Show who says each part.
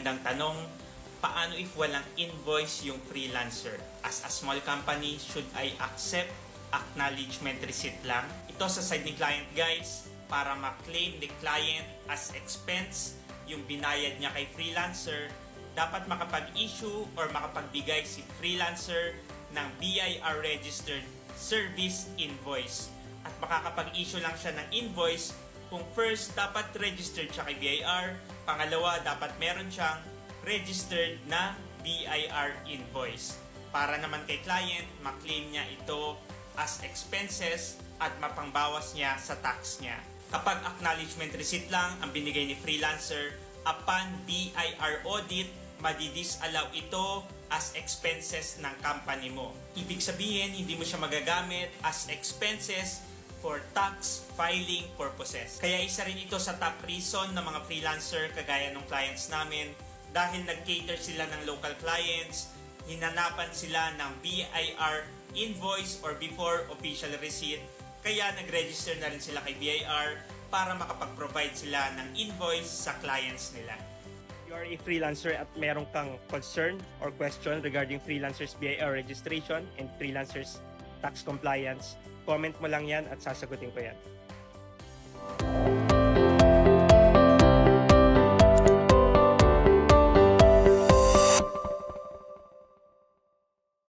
Speaker 1: magandang tanong, paano if walang invoice yung freelancer? As a small company, should I accept acknowledgement receipt lang? Ito sa side ni client guys, para ma-claim ni client as expense yung binayad niya kay freelancer, dapat makapag-issue or makapagbigay si freelancer ng BIR registered service invoice. At makakapag-issue lang siya ng invoice kung first, dapat registered siya kay BIR. Pangalawa, dapat meron siyang registered na BIR invoice. Para naman kay client, maklaim niya ito as expenses at mapangbawas niya sa tax niya. Kapag acknowledgement receipt lang ang binigay ni freelancer, upon BIR audit, madi-disallow ito as expenses ng company mo. Ibig sabihin, hindi mo siya magagamit as expenses for tax filing purposes. Kaya isa rin ito sa top reason ng mga freelancer kagaya ng clients namin, dahil nag-cater sila ng local clients, hinanapan sila ng BIR invoice or before official receipt, kaya nag-register na rin sila kay BIR para makapag-provide sila ng invoice sa clients nila. You are a freelancer at meron kang concern or question regarding freelancers BIR registration and freelancers tax compliance, comment mo lang yan at sasagutin ko yan.